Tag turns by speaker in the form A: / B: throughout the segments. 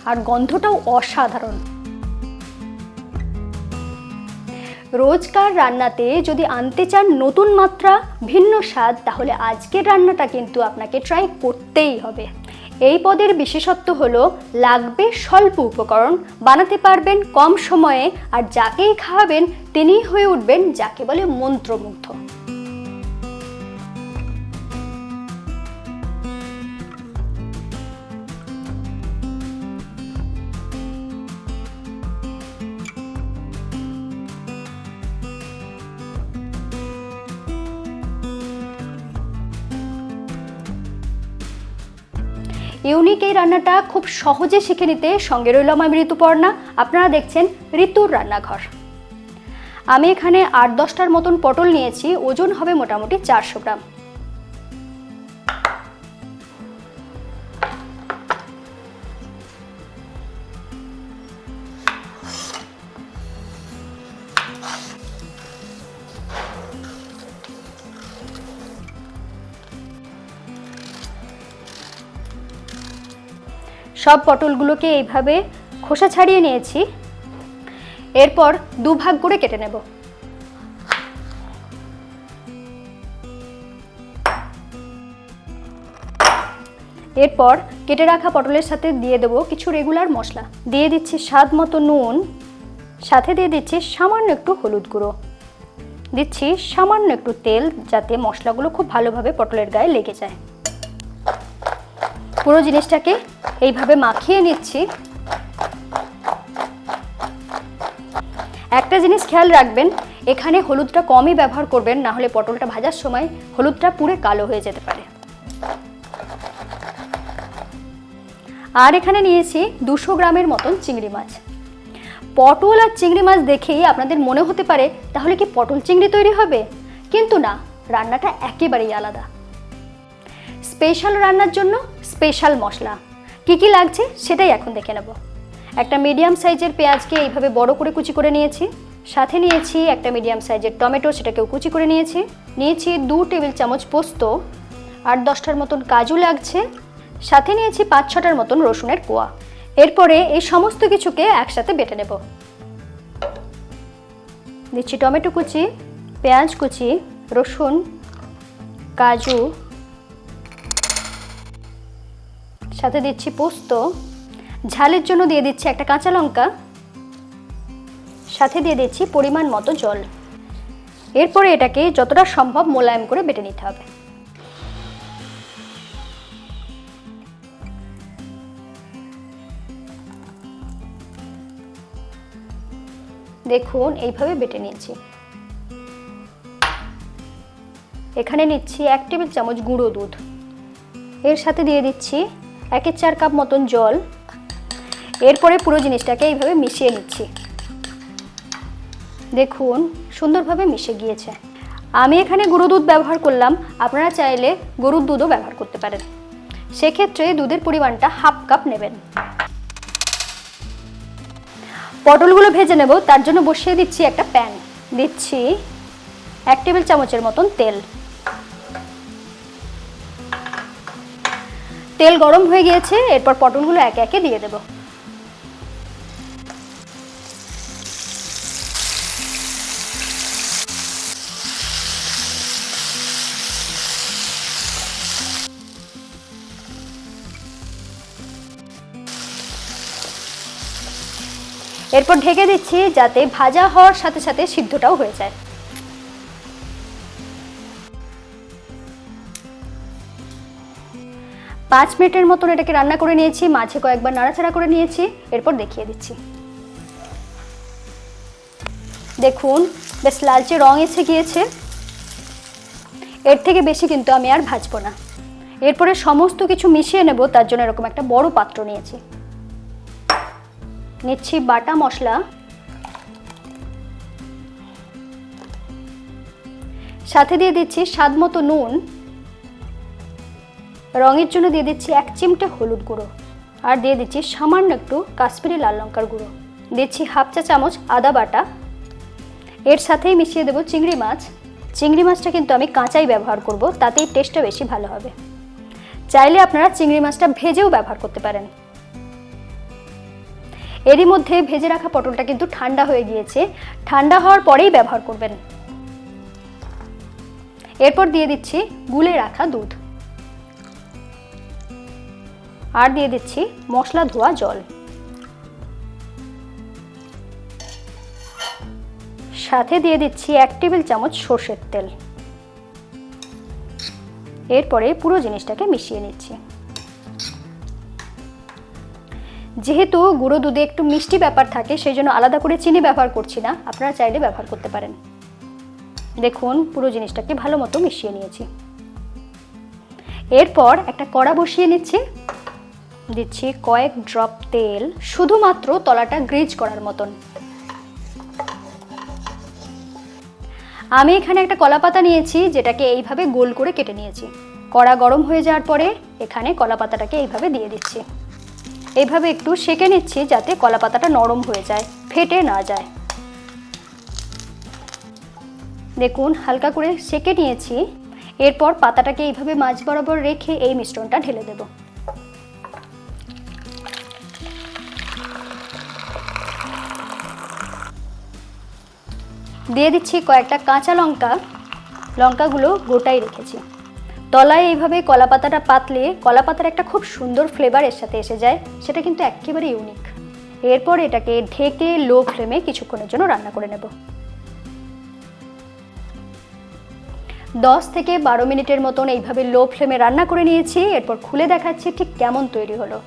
A: আর গন্ধটাও অসাধারণ। রোজকার রান্নাতে যদি আনতে চান নতুন মাত্রা, ভিন্ন স্বাদ, তাহলে আজকের রান্নাটা কিন্তু আপনাকে ট্রাই করতেই হবে। এই পদের বিশেষত্ব হলো লাগবে স্বল্প উপকরণ, বানাতে পারবেন কম সময়ে, আর যাকেই খাওয়াবেন তিনিই হয়ে উঠবেন যাকে বলে মন্ত্রমুগ্ধ। ইউনিক এই রান্নাটা খুব সহজে শিখে নিতে সঙ্গে রইল আমি ঋতুপর্ণা। আপনারা দেখছেন ঋতুর রান্নাঘর। আমি এখানে 8-10টার মতন পটল নিয়েছি, ওজন হবে মোটামুটি 400 গ্রাম। সব পটলগুলোকে এইভাবে খোসা ছাড়িয়ে নিয়েছি। এরপর দুভাগ করে কেটে নেব। এরপর কেটে রাখা পটলের সাথে দিয়ে দেব কিছু রেগুলার মশলা। দিয়ে দিচ্ছি স্বাদ মতো নুন, সাথে দিয়ে দিচ্ছি সামান্য একটু হলুদ গুঁড়ো, দিচ্ছি সামান্য একটু তেল, যাতে মশলাগুলো খুব ভালোভাবে পটলের গায়ে লেগে যায়। পুরো জিনিসটাকে এইভাবে মাখিয়ে নিচ্ছি। একটা জিনিস খেয়াল রাখবেন, এখানে হলুদটা কমই ব্যবহার করবেন, না হলে পটলটা ভাজার সময় হলুদটা পুরো কালো হয়ে যেতে পারে। আর এখানে নিয়েছি 200 গ্রামের মতন চিংড়ি মাছ। পটল আর চিংড়ি মাছ দেখেই আপনাদের মনে হতে পারে তাহলে কি পটল চিংড়ি তৈরি হবে, কিন্তু না, রান্নাটা একেবারেই আলাদা। স্পেশাল রান্নার জন্য স্পেশাল মশলা কি কি লাগছে সেটাই এখন দেখে নেব। একটা মিডিয়াম সাইজের পেঁয়াজকে এইভাবে বড় করে কুচি করে নিয়েছি। সাথে নিয়েছি একটা মিডিয়াম সাইজের টমেটো, সেটাকেও কুচি করে নিয়েছি। নিয়েছি 2 টেবিল চামচ পোস্ত, 8-10টার মতন কাজু লাগছে। সাথে নিয়েছি 5-6টার মতন রসুনের কোয়া। এরপরে এই সমস্ত কিছুকে একসাথে বেটে নেব। দিচ্ছি টমেটো কুচি, পেঁয়াজ কুচি, রসুন, কাজু, সাথে দিচ্ছি পোস্ত, ঝালের জন্য দিয়ে দিচ্ছি একটা কাঁচা লঙ্কা, সাথে দিয়ে দিচ্ছি পরিমাণ মতো জল। এরপরে এটাকে যতটা সম্ভব মোলায়েম করে বেটে নিতে হবে। দেখুন এইভাবে বেটে নিয়েছি। এখানে নিচ্ছি 1 টেবিল চামচ গুঁড়ো দুধ, এর সাথে দিয়ে দিচ্ছি 1/4 কাপ মতন জল। এরপরে পুরো জিনিসটাকে এইভাবে মিশিয়ে নিচ্ছি। দেখুন সুন্দরভাবে মিশে গিয়েছে। আমি এখানে গুঁড়ো দুধ ব্যবহার করলাম, আপনারা চাইলে গরুর দুধও ব্যবহার করতে পারেন। সেক্ষেত্রে দুধের পরিমাণটা 1/2 কাপ নেবেন। পটলগুলো ভেজে নেব, তার জন্য বসিয়ে দিচ্ছি একটা প্যান। দিচ্ছি 1 টেবিল চামচের মতন তেল। তেল গরম হয়ে গিয়েছে, এরপর পটলগুলো একে একে দিয়ে দেব। এরপর ঢেকে দিচ্ছি যাতে ভাজা হওয়ার সাথে সাথে সিদ্ধটাও হয়ে যায়। পাঁচ মিনিটের মতন এটাকে রান্না করে নিয়েছি, মাঝে কয়েকবার নাড়াচাড়া করে নিয়েছি। এরপর দেখিয়ে দিচ্ছি। দেখুন বেশ লালচে রং এসে গিয়েছে। এর থেকে বেশি কিন্তু আমি আর ভাজবো না। এরপরে সমস্ত কিছু মিশিয়ে নেব, তার জন্য এরকম একটা বড় পাত্র নিয়েছি। নিচ্ছি বাটা মশলা, সাথে দিয়ে দিচ্ছি স্বাদ মতো নুন, রঙের জন্য দিয়ে দিচ্ছি 1 চিমটে হলুদ গুঁড়ো, আর দিয়ে দিচ্ছি সামান্য একটু কাশ্মীরি লাল লঙ্কার গুঁড়ো। দিচ্ছি 1/2 চা চামচ আদা বাটা। এর সাথেই মিশিয়ে দেব চিংড়ি মাছ। চিংড়ি মাছটা কিন্তু আমি কাঁচাই ব্যবহার করব, তাতেই টেস্টটা বেশি ভালো হবে। চাইলে আপনারা চিংড়ি মাছটা ভেজেও ব্যবহার করতে পারেন। এরই মধ্যে ভেজে রাখা পটলটা কিন্তু ঠান্ডা হয়ে গিয়েছে, ঠান্ডা হওয়ার পরেই ব্যবহার করবেন। এরপর দিয়ে দিচ্ছি গুলে রাখা দুধ, আর দিয়ে দিচ্ছি মশলা ধোয়া জল, সাথে দিয়ে দিচ্ছি 1 টেবিল চামচ সরষের তেল। এরপরে পুরো জিনিসটাকে মিশিয়ে নিচ্ছি। যেহেতু গুঁড়ো দুধে একটু মিষ্টি ব্যাপার থাকে, সেই জন্য আলাদা করে চিনি ব্যবহার করছি না, আপনারা চাইলে ব্যবহার করতে পারেন। দেখুন পুরো জিনিসটাকে ভালো মতো মিশিয়ে নিয়েছি। এরপর একটা কড়া বসিয়ে নিচ্ছি, দিচ্ছি কয়েক ড্রপ তেল, শুধুমাত্র তলাটা গ্রিজ করার মতন। আমি এখানে একটা কলাপাতা নিয়েছি, যেটাকে এইভাবে গোল করে কেটে নিয়েছি। কড়া গরম হয়ে যাওয়ার পরে এখানে কলাপাতাটাকে এইভাবে দিয়ে দিচ্ছি। এইভাবে একটু সেঁকে নিচ্ছি যাতে কলাপাতাটা নরম হয়ে যায়, ফেটে না যায়। দেখুন হালকা করে সেঁকে নিয়েছি। এরপর পাতাটাকে এইভাবে মাঝ বরাবর রেখে এই মিশ্রণটা ঢেলে দেব। দিয়ে দিচ্ছি কয়েকটা কাঁচা লঙ্কা, লঙ্কাগুলো গোটাই রেখেছি। তলায় এইভাবে কলাপাতাটা পাতলে কলাপাতার একটা খুব সুন্দর ফ্লেভার এর সাথে এসে যায়, সেটা কিন্তু একেবারে ইউনিক। এরপর এটাকে ঢেকে লো ফ্লেমে কিছুক্ষণের জন্য রান্না করে নেব। 10 থেকে 12 মিনিটের মতন এইভাবে লো ফ্লেমে রান্না করে নিয়েছি। এরপর খুলে দেখাচ্ছি ঠিক কেমন তৈরি হলো।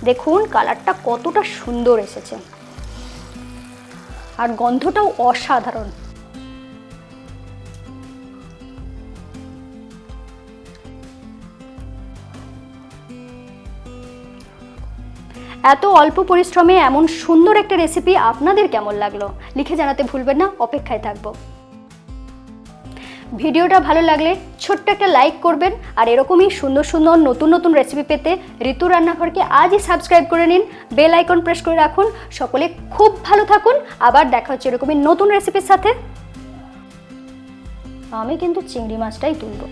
A: দেখুন কালারটা কতটা সুন্দর এসেছে, আর গন্ধটাও অসাধারণ। এত অল্প পরিশ্রমে এমন সুন্দর একটা রেসিপি আপনাদের কেমন লাগলো লিখে জানাতে ভুলবেন না, অপেক্ষায় থাকবো। ভিডিওটা ভালো লাগলে ছোট্ট একটা লাইক করবেন, আর এরকমই সুন্দর সুন্দর নতুন নতুন রেসিপি পেতে ঋতুর রান্নাঘরকে আজই সাবস্ক্রাইব করে নিন, বেল আইকন প্রেস করে রাখুন। সকলে খুব ভালো থাকুন, আবার দেখা হচ্ছে এরকমই নতুন রেসিপির সাথে। আমি কিন্তু চিংড়ি মাছটাই তুলব।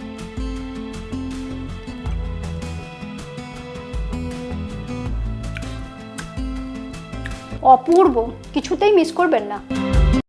A: অপূর্ব, কিছুতেই মিস করবেন না।